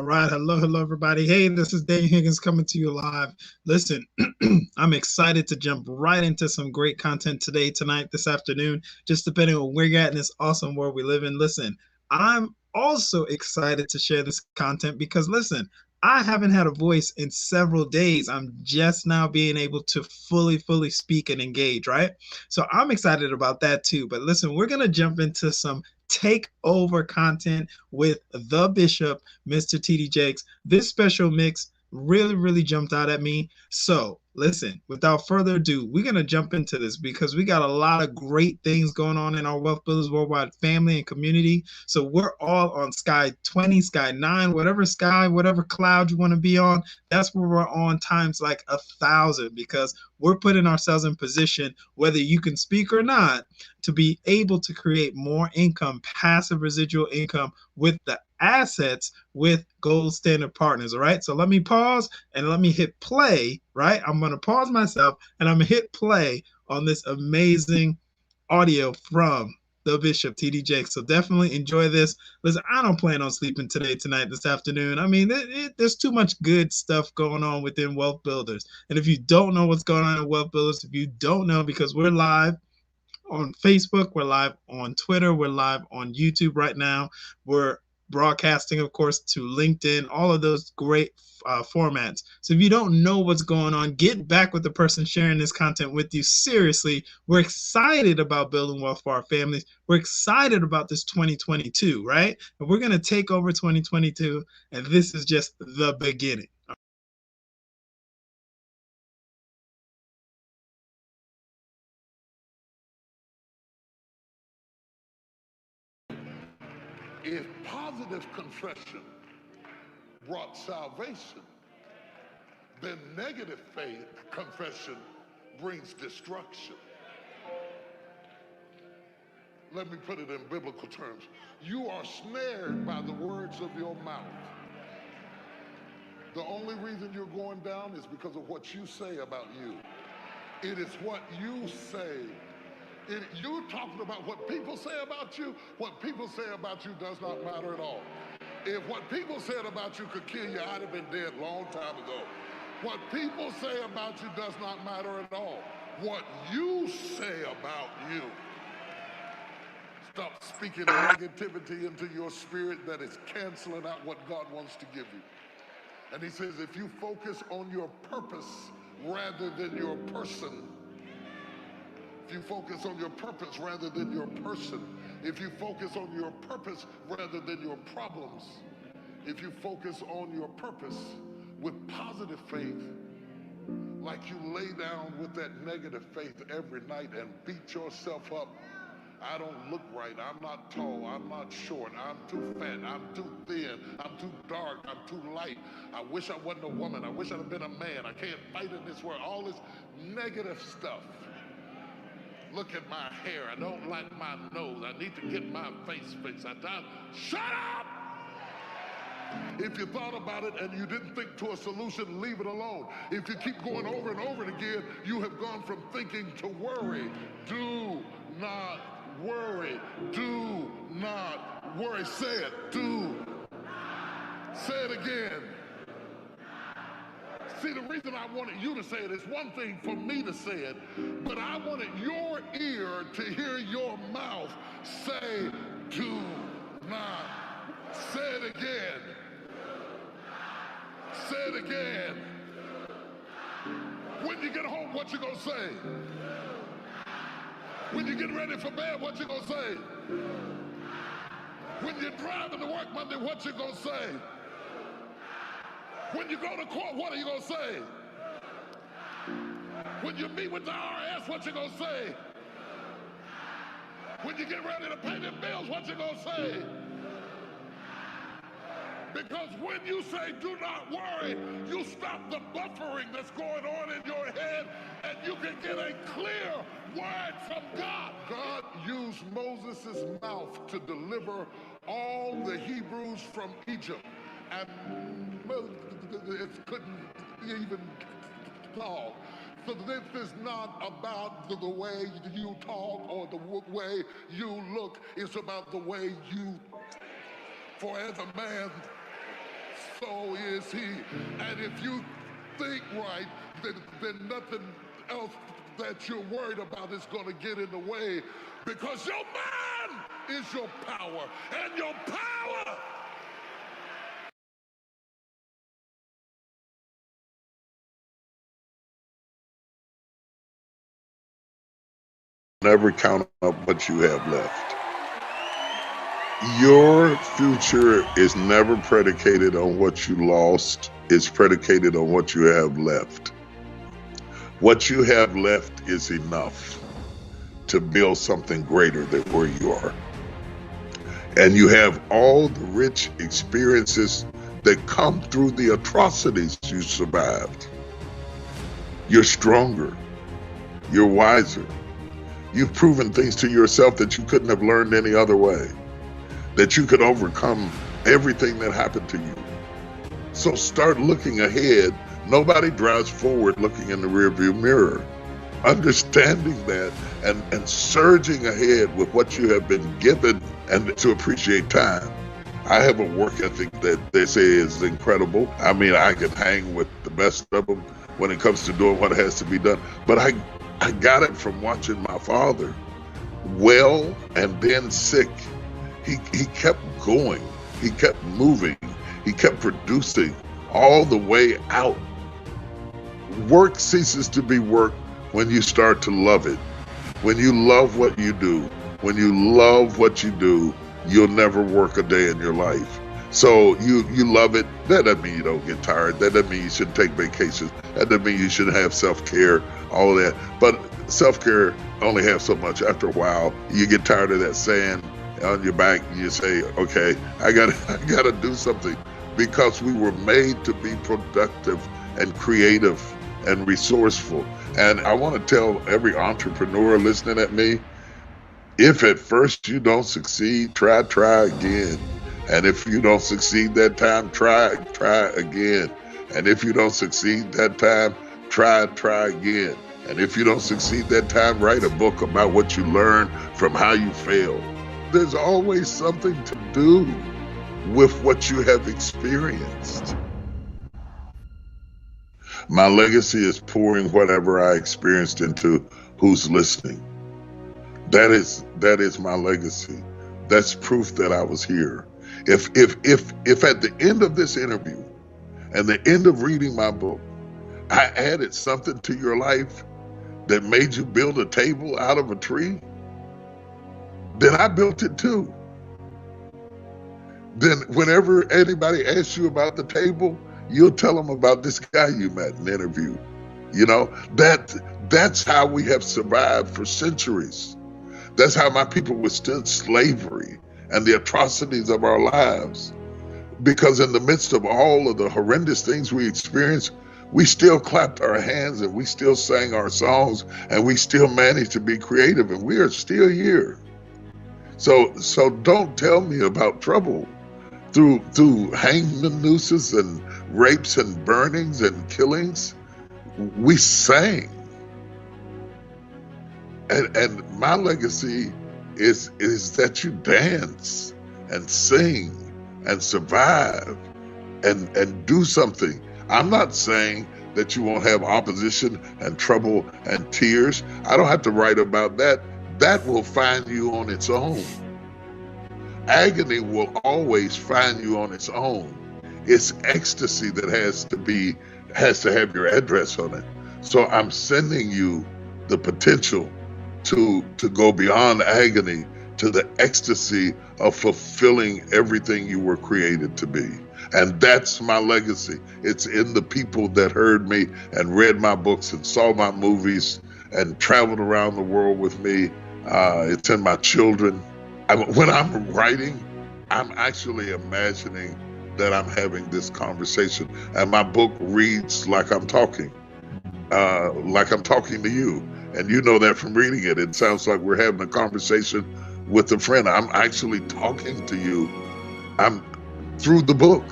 right. Hello, everybody. Hey, this is Daniel Higgins coming to you live. Listen, I'm excited to jump right into some great content today, tonight, this afternoon, just depending on where you're at in this awesome world we live in. Listen, I'm also excited to share this content because, listen, I haven't had a voice in several days. I'm just now being able to fully speak and engage, right? So I'm excited about that too. But listen, we're going to jump into some takeover content with the Bishop, Mr. TD Jakes. This special mix really jumped out at me. So, listen, without further ado, we're going to jump into this because we got a lot of great things going on in our Wealth Builders Worldwide family and community. So, we're all on Sky 20, Sky 9, whatever sky, whatever cloud you want to be on. That's where we're on times like 1,000 because we're putting ourselves in position, whether you can speak or not, to be able to create more income, passive residual income with the assets with Gold Standard Partners. All right. So let me pause and let me hit play. Right. I'm going to pause myself and I'm going to hit play on this amazing audio from the Bishop TD Jakes. So definitely enjoy this. Listen, I don't plan on sleeping today, tonight, this afternoon. I mean, there's too much good stuff going on within Wealth Builders. And if you don't know what's going on in Wealth Builders, if you don't know, because we're live on Facebook, we're live on Twitter, we're live on YouTube right now. We're broadcasting, of course, to LinkedIn, all of those great formats. So if you don't know what's going on, get back with the person sharing this content with you. Seriously, we're excited about building wealth for our families. We're excited about this 2022, right? And we're going to take over 2022, and this is just the beginning. If positive confession brought salvation, then negative faith confession brings destruction. Let me put it in biblical terms. You are snared by the words of your mouth. The only reason you're going down is because of what you say about you. It is what you say. You're talking about what people say about you. What people say about you does not matter at all. If what people said about you could kill you, I'd have been dead a long time ago. What people say about you does not matter at all. What you say about you. Stop speaking negativity into your spirit that is canceling out what God wants to give you. And he says, if you focus on your purpose rather than your person, if you focus on your purpose rather than your person, if you focus on your purpose rather than your problems, if you focus on your purpose with positive faith, like you lay down with that negative faith every night and beat yourself up. I don't look right. I'm not tall. I'm not short. I'm too fat. I'm too thin. I'm too dark. I'm too light. I wish I wasn't a woman. I wish I'd have been a man. I can't fight in this world. All this negative stuff. Look at my hair. I don't like my nose. I need to get my face fixed. Shut up! If you thought about it and you didn't think to a solution, leave it alone. If you keep going over and over again, you have gone from thinking to worry. Do not worry. Do not worry. Say it. Say it again. See, the reason I wanted you to say it is one thing for me to say it, but I wanted your ear to hear your mouth say, do not. Say it again. Say it again. When you get home, what you gonna say? When you get ready for bed, what you gonna say? When you're driving to work Monday, what you gonna say? When you go to court, what are you gonna say? When you meet with the IRS, what you gonna say? When you get ready to pay them bills, what you gonna say? Because when you say do not worry, you stop the buffering that's going on in your head and you can get a clear word from God. God used Moses' mouth to deliver all the Hebrews from Egypt. And Moses couldn't even talk. So this is not about the way you talk or the way you look. It's about the way you, for as a man so is he. And if you think right, then nothing else that you're worried about is going to get in the way, because your mind is your power, and your power never count up what you have left. Your future is never predicated on what you lost. It's predicated on what you have left. What you have left is enough to build something greater than where you are. And you have all the rich experiences that come through the atrocities you survived. You're stronger. You're wiser. You've proven things to yourself that you couldn't have learned any other way, that you could overcome everything that happened to you. So start looking ahead. Nobody drives forward looking in the rearview mirror. Understanding that and surging ahead with what you have been given, and to appreciate time. I have a work ethic that they say is incredible. I mean, I can hang with the best of them when it comes to doing what has to be done. But I got it from watching my father, well and then sick. He kept going. He kept moving. He kept producing all the way out. Work ceases to be work when you start to love it. When you love what you do, when you love what you do, you'll never work a day in your life. So you love it. That doesn't mean you don't get tired. That doesn't mean you shouldn't take vacations. That doesn't mean you shouldn't have self-care, all of that. But self-care only have so much. After a while, you get tired of that sand on your back. You say, okay, I gotta do something, because we were made to be productive and creative and resourceful. And I want to tell every entrepreneur listening at me, if at first you don't succeed, try again. And if you don't succeed that time, try again. And if you don't succeed that time, try again. And if you don't succeed that time, write a book about what you learned from how you failed. There's always something to do with what you have experienced. My legacy is pouring whatever I experienced into who's listening. That is my legacy. That's proof that I was here. If at the end of this interview and the end of reading my book, I added something to your life that made you build a table out of a tree, then I built it too. Then whenever anybody asks you about the table, you'll tell them about this guy you met in an interview. You know, that's how we have survived for centuries. That's how my people withstood slavery and the atrocities of our lives. Because in the midst of all of the horrendous things we experienced, we still clapped our hands and we still sang our songs and we still managed to be creative, and we are still here. So don't tell me about trouble through hangman nooses and rapes and burnings and killings. We sang. And my legacy is that you dance and sing and survive and do something. I'm not saying that you won't have opposition and trouble and tears. I don't have to write about that. That will find you on its own. Agony will always find you on its own. It's ecstasy that has to have your address on it. So I'm sending you the potential to go beyond agony to the ecstasy of fulfilling everything you were created to be. And that's my legacy. It's in the people that heard me and read my books and saw my movies and traveled around the world with me. It's in my children. When I'm writing, I'm actually imagining that I'm having this conversation, and my book reads like I'm talking to you. And you know that from reading it. It sounds like we're having a conversation with a friend. I'm actually talking to you. I'm through the book.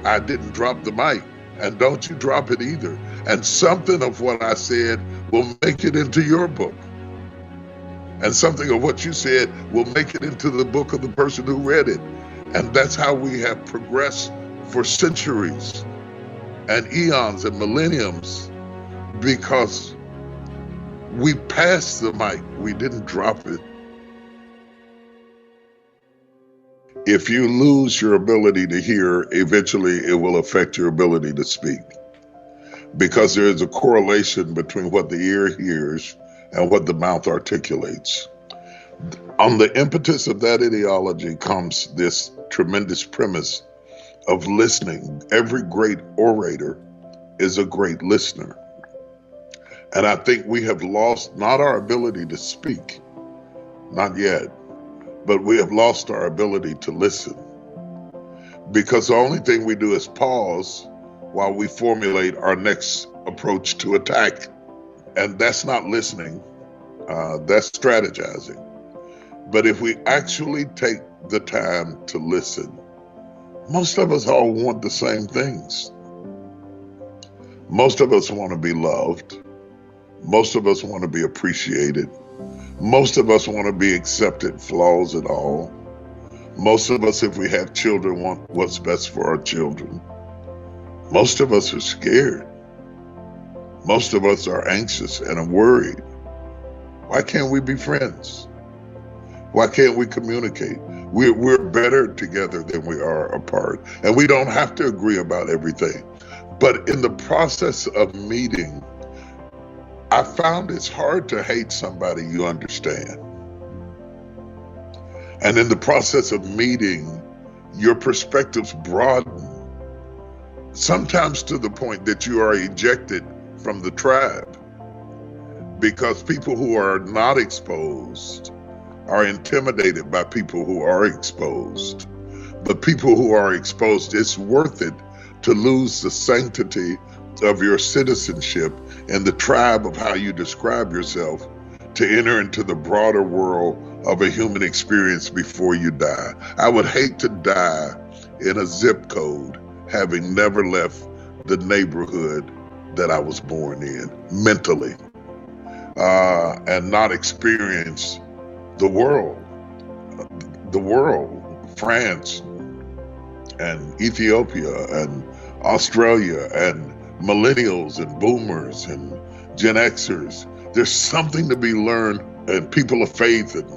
I didn't drop the mic, and don't you drop it either. And something of what I said will make it into your book. And something of what you said will make it into the book of the person who read it. And that's how we have progressed for centuries and eons and millenniums because we passed the mic, we didn't drop it. If you lose your ability to hear, eventually it will affect your ability to speak, because there is a correlation between what the ear hears and what the mouth articulates. On the impetus of that ideology comes this tremendous premise of listening. Every great orator is a great listener. And I think we have lost not our ability to speak, not yet, but we have lost our ability to listen. Because the only thing we do is pause while we formulate our next approach to attack. And that's not listening, that's strategizing. But if we actually take the time to listen, most of us all want the same things. Most of us want to be loved. Most of us want to be appreciated. Most of us want to be accepted, flaws and all. Most of us, if we have children, want what's best for our children. Most of us are scared. Most of us are anxious and are worried. Why can't we be friends? Why can't we communicate? We're better together than we are apart. And we don't have to agree about everything. But in the process of meeting, I found it's hard to hate somebody you understand. And in the process of meeting, your perspectives broaden, sometimes to the point that you are ejected from the tribe, because people who are not exposed are intimidated by people who are exposed. But people who are exposed, it's worth it to lose the sanctity of your citizenship and the tribe of how you describe yourself to enter into the broader world of a human experience before you die. I would hate to die in a zip code having never left the neighborhood that I was born in mentally, and not experience the world, France and Ethiopia and Australia and millennials and boomers and Gen Xers. There's something to be learned, and people of faith and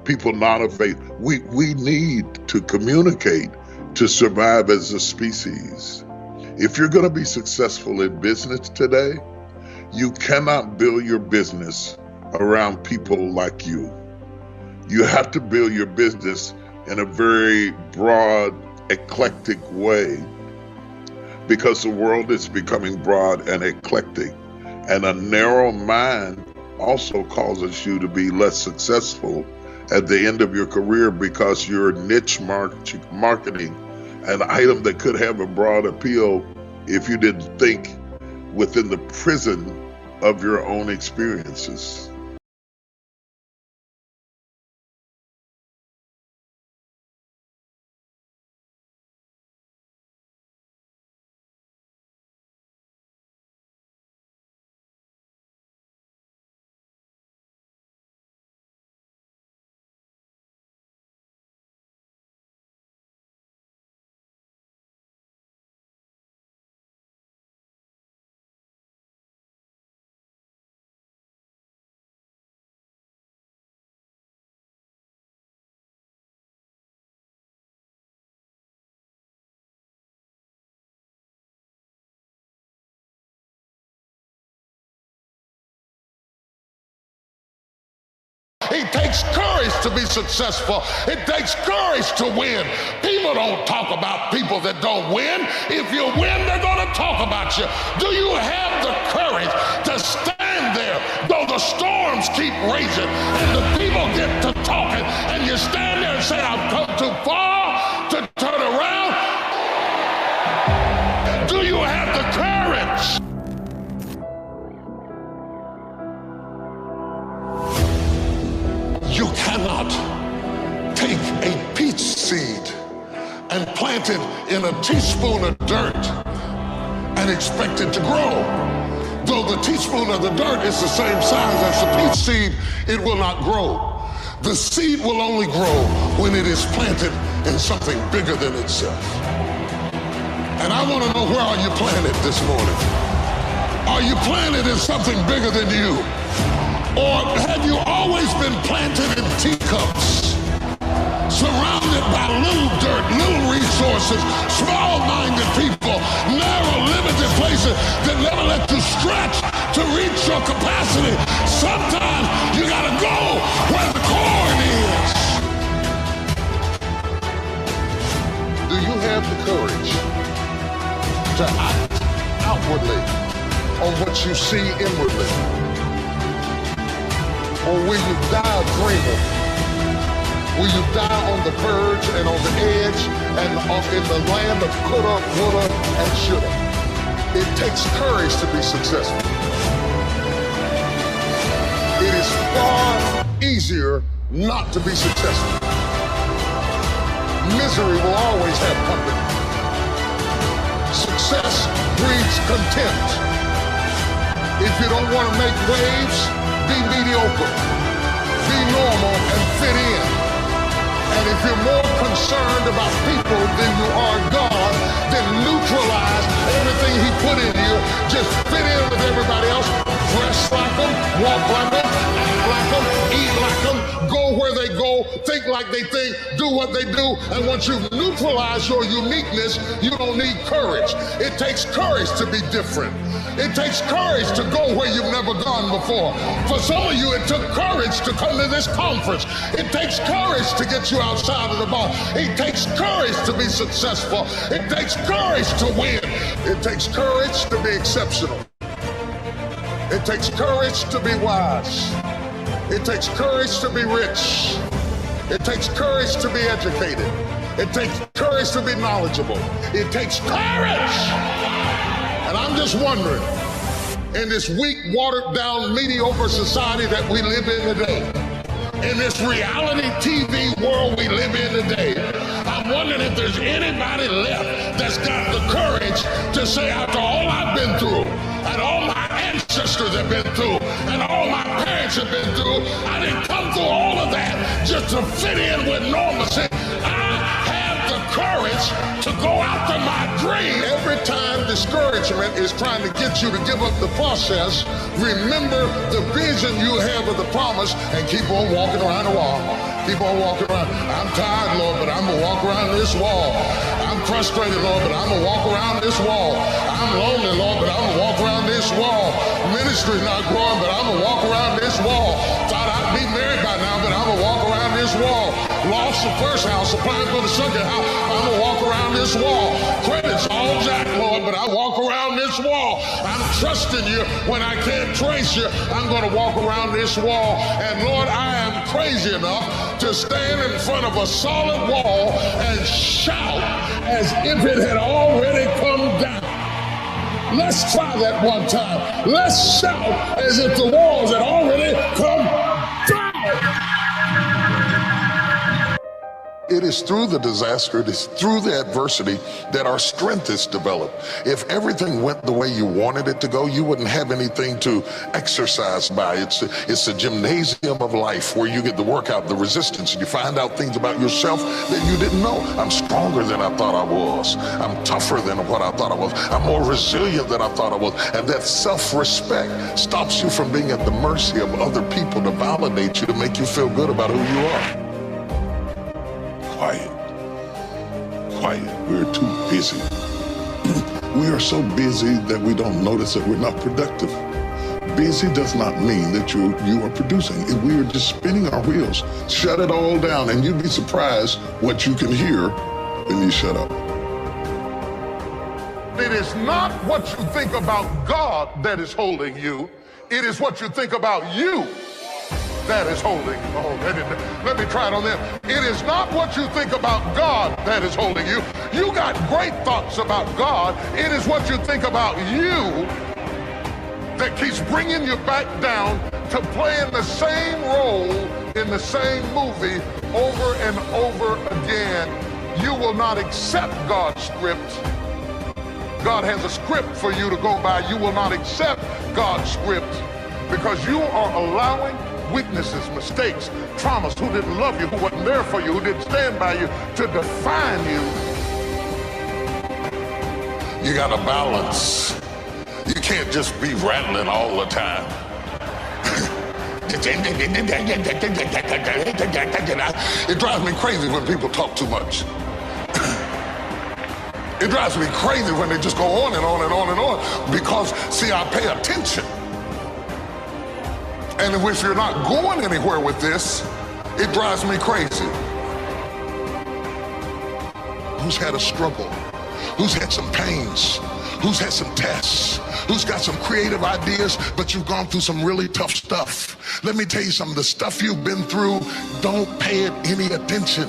people not of faith. We need to communicate to survive as a species. If you're going to be successful in business today, you cannot build your business around people like you. You have to build your business in a very broad, eclectic way, because the world is becoming broad and eclectic. And a narrow mind also causes you to be less successful at the end of your career, because you're niche marketing an item that could have a broad appeal if you didn't think within the prison of your own experiences. It takes courage to be successful. It takes courage to win. People don't talk about people that don't win. If you win, they're going to talk about you. Do you have the courage to stand there though the storms keep raging and the people get to talking, and you stand there and say, I've come too far to turn around? Do you have the courage? You cannot take a peach seed and plant it in a teaspoon of dirt and expect it to grow. Though the teaspoon of the dirt is the same size as the peach seed, it will not grow. The seed will only grow when it is planted in something bigger than itself. And I want to know, where are you planted this morning? Are you planted in something bigger than you? Or have you always been planted in teacups, surrounded by little dirt, little resources, small-minded people, narrow, limited places that never let you stretch to reach your capacity? Sometimes you gotta go where the corn is. Do you have the courage to act outwardly on what you see inwardly? Or will you die a dreamer? Will you die on the verge and on the edge and in the land of coulda, woulda, and shoulda? It takes courage to be successful. It is far easier not to be successful. Misery will always have company. Success breeds contempt. If you don't want to make waves, be mediocre, be normal, and fit in. And if you're more concerned about people than you are God, then neutralize everything He put in you. Just fit in with everybody else. Dress like them, walk like them, act like them, eat like them, go where they go, think like they think, do what they do. And once you neutralize your uniqueness, you don't need courage. It takes courage to be different. It takes courage to go where you've never gone before. For some of you, it took courage to come to this conference. It takes courage to get you outside of the box. It takes courage to be successful. It takes courage to win. It takes courage to be exceptional. It takes courage to be wise. It takes courage to be rich. It takes courage to be educated. It takes courage to be knowledgeable. It takes courage. And I'm just wondering, in this weak, watered-down, mediocre society that we live in today, in this reality TV world we live in today, I'm wondering if there's anybody left that's got the courage to say, after all I've been through, and all my ancestors have been through, and all my parents have been through, I didn't come through all of that just to fit in with normalcy. I have the courage to go after my dream. Every time discouragement is trying to get you to give up the process, remember the vision you have of the promise and keep on walking around the wall. Keep on walking around. I'm tired, Lord, but I'm going to walk around this wall. I'm frustrated, Lord, but I'm going to walk around this wall. I'm lonely, Lord, but I'm going to walk around this wall. Ministry's not growing, but I'm going to walk around this wall. Thought I'd be married by now, but I'm going to walk around this wall. Lost the first house, applying for the second house. I'm going to walk around this wall. Credit's all jacked, Lord, but I walk around this wall. I'm trusting you when I can't trace you. I'm going to walk around this wall. And Lord, I am crazy enough to stand in front of a solid wall and shout as if it had already come down. Let's try that one time. Let's shout as if the walls had already come down. It is through the disaster, it is through the adversity that our strength is developed. If everything went the way you wanted it to go, you wouldn't have anything to exercise by. It's a gymnasium of life where you get the workout, the resistance, and you find out things about yourself that you didn't know. I'm stronger than I thought I was. I'm tougher than what I thought I was. I'm more resilient than I thought I was. And that self-respect stops you from being at the mercy of other people to validate you, to make you feel good about who you are. Quiet. We're too busy. We are so busy that we don't notice that we're not productive. Busy does not mean that you are producing. We are just spinning our wheels. Shut it all down and you'd be surprised what you can hear when you shut up. It is not what you think about God that is holding you. It is what you think about you that is holding. Oh, let me try it on them. It is not what you think about God that is holding you. You got great thoughts about God. It is what you think about you that keeps bringing you back down to playing the same role in the same movie over and over again. You will not accept God's script. God has a script for you to go by. You will not accept God's script because you are allowing weaknesses, mistakes, traumas, who didn't love you, who wasn't there for you, who didn't stand by you, to define you. You got to balance. You can't just be rattling all the time. It drives me crazy when people talk too much. It drives me crazy when they just go on and on and on and on, because, see, I pay attention. And if you're not going anywhere with this, it drives me crazy. Who's had a struggle? Who's had some pains? Who's had some tests? Who's got some creative ideas, but you've gone through some really tough stuff? Let me tell you something, the stuff you've been through, don't pay it any attention.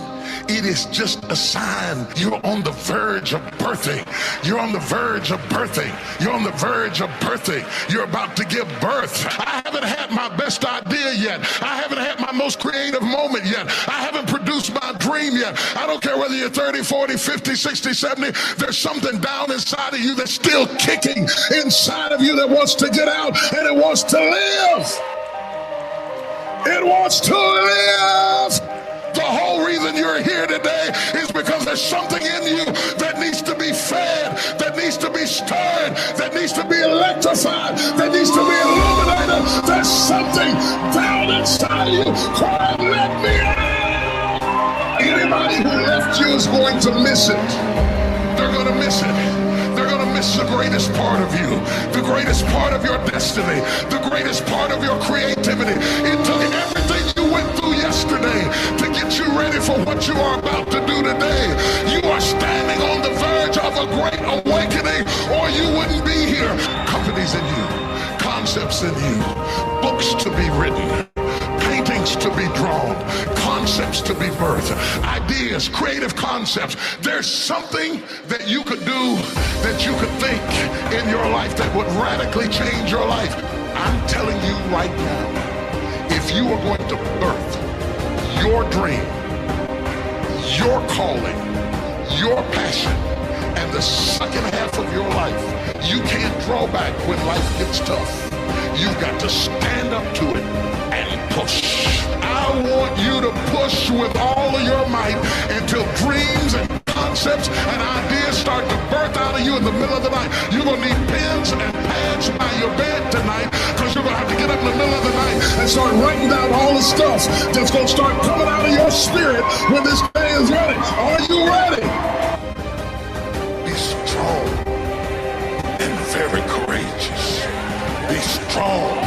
It is just a sign you're on the verge of birthing. You're on the verge of birthing. You're on the verge of birthing. You're about to give birth. I haven't had my best idea yet. I haven't had my most creative moment yet. I haven't produced my dream yet. I don't care whether you're 30, 40, 50, 60, 70. There's something down inside of you that's still kicking inside of you that wants to get out, and it wants to live. It wants to live. The whole reason you're here today is because there's something in you that needs to be fed, that needs to be stirred, that needs to be electrified, that needs to be illuminated. There's something down inside of you crying, let me out. Anybody who left you is going to miss it. They're going to miss it. They're going to miss the greatest part of you, the greatest part of your destiny, the greatest part of your creativity. It took everything you went through yesterday to get you ready for what you are about to do today. You are standing on the verge of a great awakening, or you wouldn't be here. Companies in you, concepts in you, books to be written, paintings to be drawn, concepts to be birthed, ideas, creative concepts. There's something that you could do, that you could think in your life that would radically change your life. I'm telling you right now, if you are going to birth your dream, your calling, your passion, and the second half of your life, you can't draw back when life gets tough. You've got to stand up to it and push. I want you to push with all of your might until dreams and concepts and ideas start to birth out of you in the middle of the night. You're going to need pens and pads by your bed tonight, because you're going to have to get up in the middle of the night and start writing down all the stuff that's going to start coming out of your spirit when this day is ready. Are you ready? Be strong and very courageous. Be strong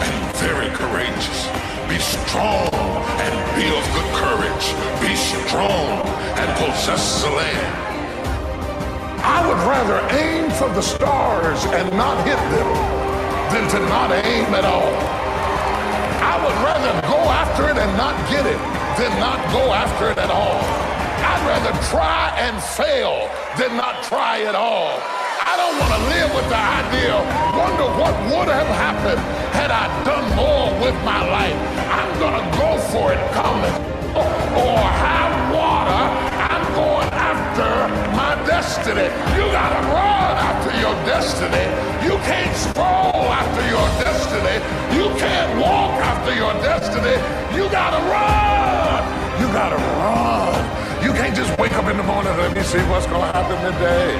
and very courageous. Be strong and be of good courage. Be strong and possess the land. I would rather aim for the stars and not hit them than to not aim at all. I would rather go after it and not get it than not go after it at all. I'd rather try and fail than not try at all. I don't want to live with the idea, wonder what would have happened had I done more with my life. I'm going to go for it, coming or high water. I'm going after my destiny. You got to run after your destiny. You can't stroll after your destiny. You can't walk after your destiny. You got to run. You got to run. You can't just wake up in the morning and let me see what's going to happen today.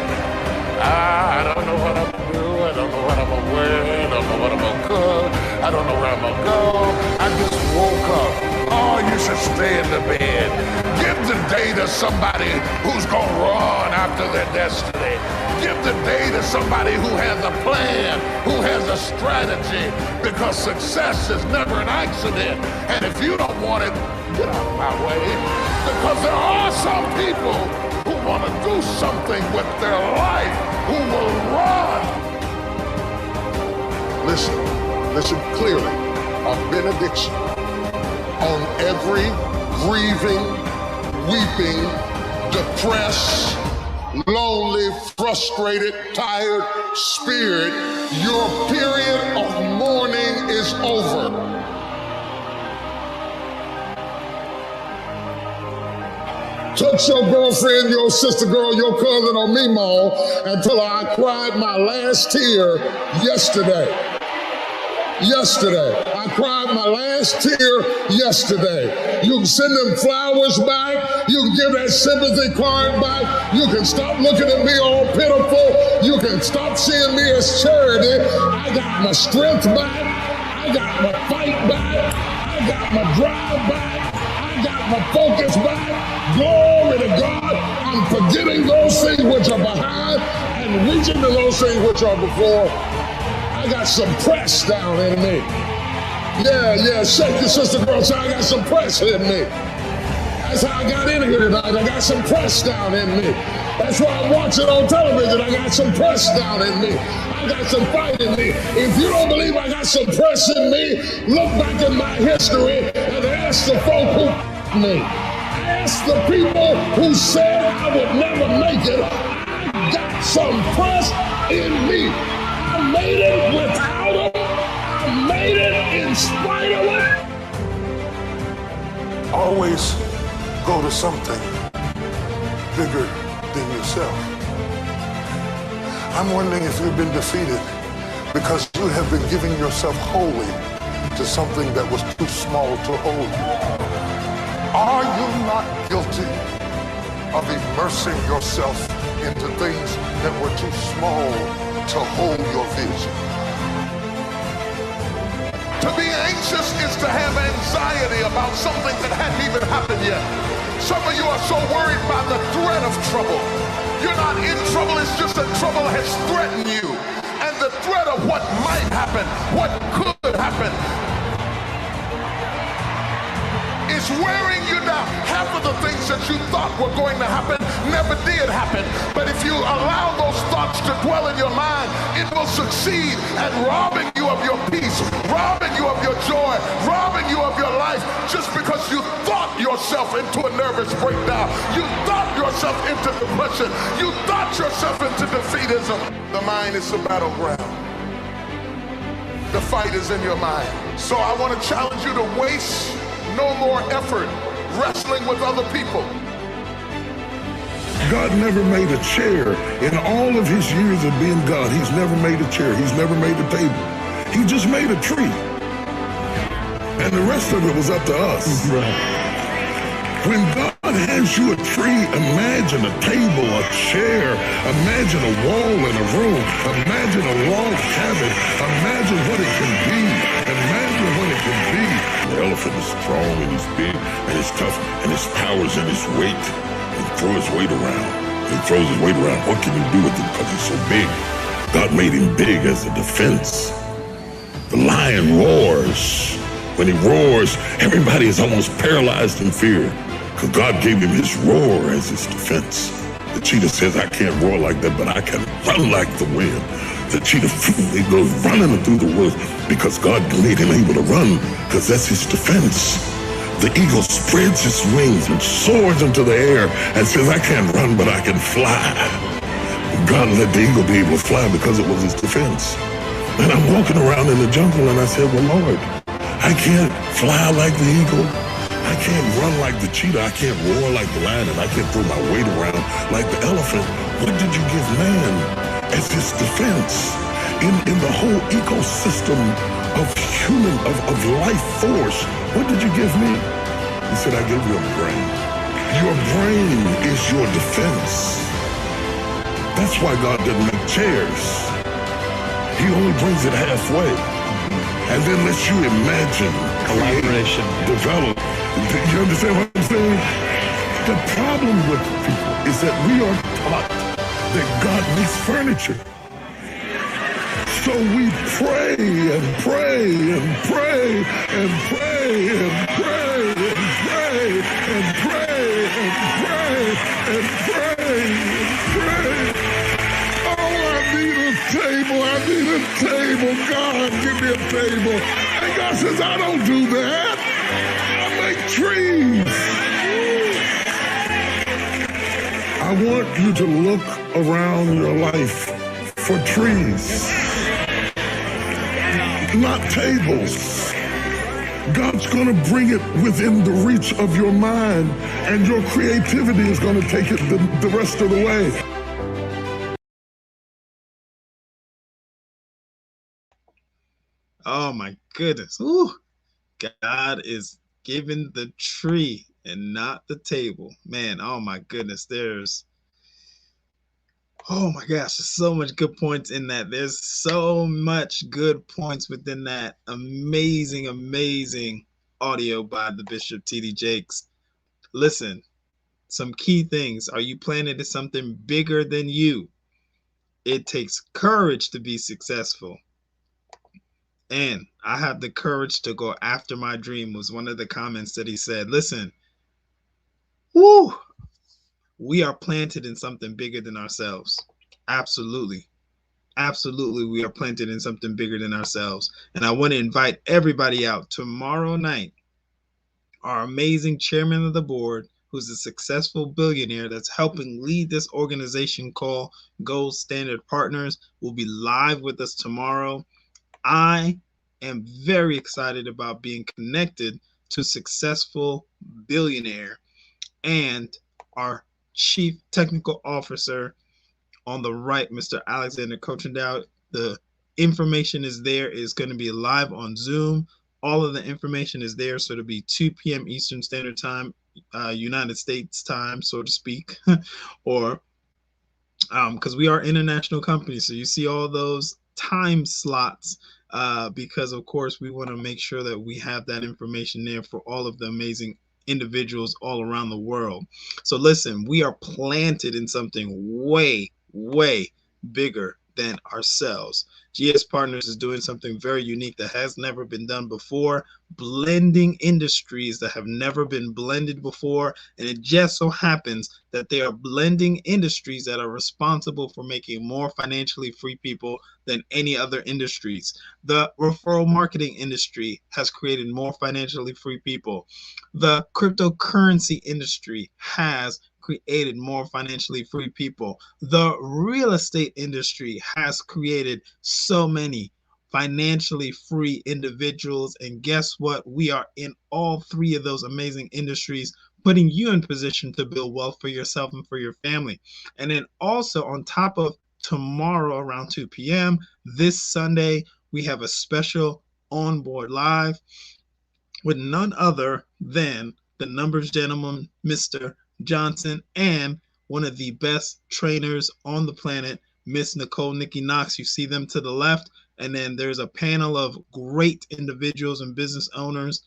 I don't know what I'm gonna do. I don't know what I'm gonna wear. I don't know what I'm gonna cook. I don't know where I'm gonna go. I just woke up. Oh, you should stay in the bed. Give the day to somebody who's gonna run after their destiny. Give the day to somebody who has a plan, who has a strategy, because success is never an accident. And if you don't want it, get out of my way. Because there are some people who want to do something with their life, who will run. Listen clearly. A benediction on every grieving, weeping, depressed, lonely, frustrated, tired spirit. Your period of mourning is over. Touch your girlfriend, your sister girl, your cousin, or me, Mom, until I cried my last tear yesterday. I cried my last tear yesterday. You can send them flowers back. You can give that sympathy card back. You can stop looking at me all pitiful. You can stop seeing me as charity. I got my strength back. I got my fight back. I got my drive back. I got my focus back. Glory to God. I'm forgetting those things which are behind and reaching to those things which are before. I got some press down in me. Yeah, shake your sister, girl. Say, I got some press in me. That's how I got in here tonight. I got some press down in me. That's why I'm watching on television. I got some press down in me. I got some fight in me. If you don't believe I got some press in me, look back at my history and ask the folk who me. Ask the people who said I would never make it. I got some press in me. I made it without them. I made it in spite of it. Always go to something bigger than yourself. I'm wondering if you've been defeated because you have been giving yourself wholly to something that was too small to hold you. Are you not guilty of immersing yourself into things that were too small to hold your vision? To be anxious is to have anxiety about something that hadn't even happened yet. Some of you are so worried by the threat of trouble. You're not in trouble, it's just that trouble has threatened you. And the threat of what might happen, what could happen, is wearing you down. Half of the things that you thought were going to happen never did happen. But if you allow those thoughts to dwell in your mind, it will succeed at robbing you of your peace, robbing you of your joy, robbing you of your life, just because you thought yourself into a nervous breakdown. You thought yourself into depression. You thought yourself into defeatism. The mind is the battleground. The fight is in your mind. So I want to challenge you to waste no more effort wrestling with other people. God never made a chair. In all of his years of being God, he's never made a chair. He's never made a table. He just made a tree. And the rest of it was up to us. Right. When God hands you a tree, imagine a table, a chair, imagine a wall in a room, imagine a log cabin, imagine what it can be, imagine what it can be. The elephant is strong and he's big and he's tough and his power's in his weight. He throws his weight around. He throws his weight around. What can you do with it because he's so big? God made him big as a defense. The lion roars. When he roars, everybody is almost paralyzed in fear because God gave him his roar as his defense. The cheetah says, I can't roar like that, but I can run like the wind. The cheetah, he goes running through the woods because God made him able to run because that's his defense. The eagle spreads his wings and soars into the air and says, I can't run, but I can fly. God let the eagle be able to fly because it was his defense. And I'm walking around in the jungle and I said, well, Lord, I can't fly like the eagle. I can't run like the cheetah. I can't roar like the lion, and I can't throw my weight around like the elephant. What did you give man as his defense? In the whole ecosystem of human, of life force, what did you give me? He said, I gave you a brain. Your brain is your defense. That's why God didn't make chairs. He only brings it halfway. And then lets you imagine, collaboration, develop. You understand what I'm saying? The problem with people is that we are taught that God makes furniture. So we pray and pray and pray and pray and pray and pray and pray and pray and pray and pray. Oh, I need a table. I need a table. God, give me a table. And God says, I don't do that. I make trees. I want you to look around your life for trees, not tables. God's going to bring it within the reach of your mind, and your creativity is going to take it the rest of the way. Oh my goodness. Ooh. God is giving the tree and not the table. Man, oh my goodness, oh my gosh, there's so much good points in that. There's so much good points within that amazing, amazing audio by the Bishop T.D. Jakes. Listen, some key things. Are you planning to something bigger than you? It takes courage to be successful. And I have the courage to go after my dream was one of the comments that he said. Listen, woo, we are planted in something bigger than ourselves. Absolutely. Absolutely, we are planted in something bigger than ourselves. And I want to invite everybody out tomorrow night. Our amazing chairman of the board, who's a successful billionaire that's helping lead this organization called Gold Standard Partners, will be live with us tomorrow. I am very excited about being connected to a successful billionaire and our chief technical officer on the right, Mr. Alexander Cochindow. The information is there. It's going to be live on Zoom. All of the information is there. So it'll be 2 p.m. Eastern Standard Time, United States time, so to speak, or because we are international companies. So you see all those time slots because, of course, we want to make sure that we have that information there for all of the amazing individuals all around the world. So listen, we are planted in something way, way bigger than ourselves. GS Partners is doing something very unique that has never been done before, blending industries that have never been blended before. And it just so happens that they are blending industries that are responsible for making more financially free people than any other industries. The referral marketing industry has created more financially free people. The cryptocurrency industry has created more financially free people. The real estate industry has created so many financially free individuals. And guess what? We are in all three of those amazing industries, putting you in position to build wealth for yourself and for your family. And then also on top of tomorrow around 2 p.m., this Sunday, we have a special onboard live with none other than the numbers gentleman, Mr. Johnson, and one of the best trainers on the planet, Miss Nicole Nikki Knox. You see them to the left. And then there's a panel of great individuals and business owners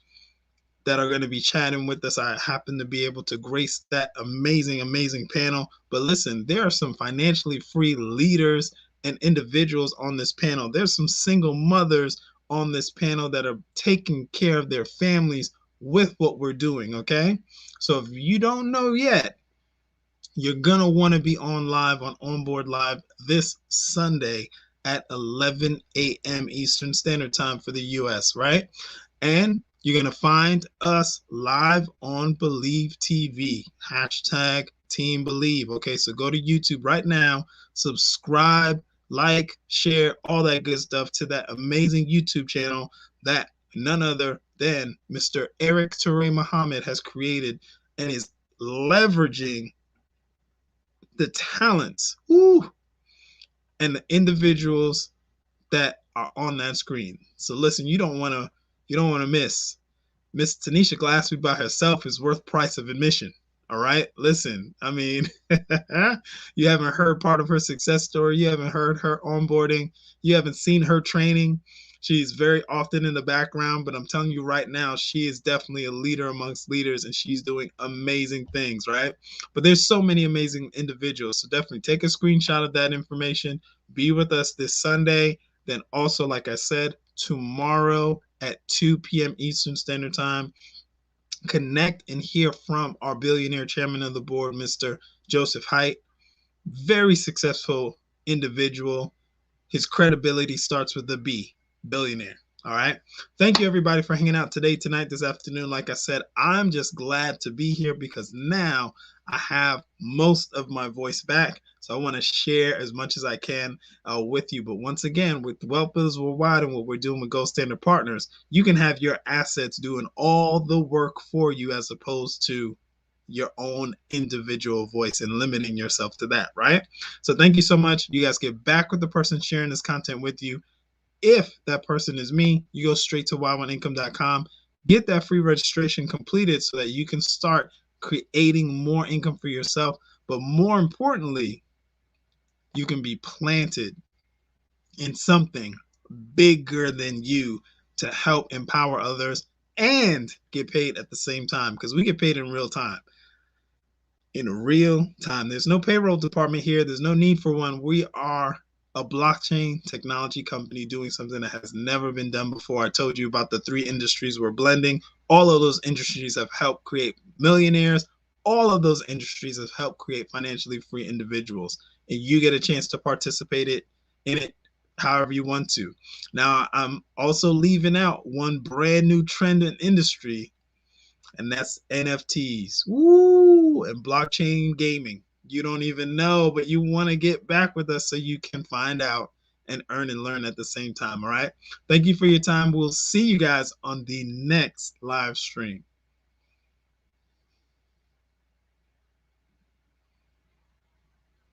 that are going to be chatting with us. I happen to be able to grace that amazing, amazing panel. But listen, there are some financially free leaders and individuals on this panel. There's some single mothers on this panel that are taking care of their families with what we're doing, okay? So if you don't know yet, you're going to want to be on live on Onboard Live this Sunday at 11 a.m. Eastern Standard Time for the U.S., right? And you're going to find us live on Believe TV, hashtag Team Believe. Okay, so go to YouTube right now, subscribe, like, share, all that good stuff to that amazing YouTube channel that none other than Mr. Eric Toure Muhammad has created and is leveraging the talents and the individuals that are on that screen. So listen, you don't want to miss. Miss Tanisha Glassby by herself is worth price of admission. All right, listen, I mean, you haven't heard part of her success story. You haven't heard her onboarding. You haven't seen her training. She's very often in the background, but I'm telling you right now, she is definitely a leader amongst leaders, and she's doing amazing things, right? But there's so many amazing individuals. So definitely take a screenshot of that information. Be with us this Sunday. Then also, like I said, tomorrow at 2 p.m. Eastern Standard Time, connect and hear from our billionaire chairman of the board, Mr. Joseph Haidt. Very successful individual. His credibility starts with the B. Billionaire. All right. Thank you, everybody, for hanging out today, tonight, this afternoon. Like I said, I'm just glad to be here because now I have most of my voice back. So I want to share as much as I can with you. But once again, with Wealth Builders Worldwide and what we're doing with Gold Standard Partners, you can have your assets doing all the work for you as opposed to your own individual voice and limiting yourself to that, right? So thank you so much. You guys get back with the person sharing this content with you. If that person is me, you go straight to y1income.com. Get that free registration completed so that you can start creating more income for yourself. But more importantly, you can be planted in something bigger than you to help empower others and get paid at the same time, because we get paid in real time. In real time. There's no payroll department here. There's no need for one. We are a blockchain technology company doing something that has never been done before. I told you about the 3 industries we're blending. All of those industries have helped create millionaires. All of those industries have helped create financially free individuals. And you get a chance to participate in it however you want to. Now, I'm also leaving out one brand new trend in industry, and that's NFTs. Woo! And blockchain gaming. You don't even know, but you want to get back with us so you can find out and earn and learn at the same time. All right. Thank you for your time. We'll see you guys on the next live stream.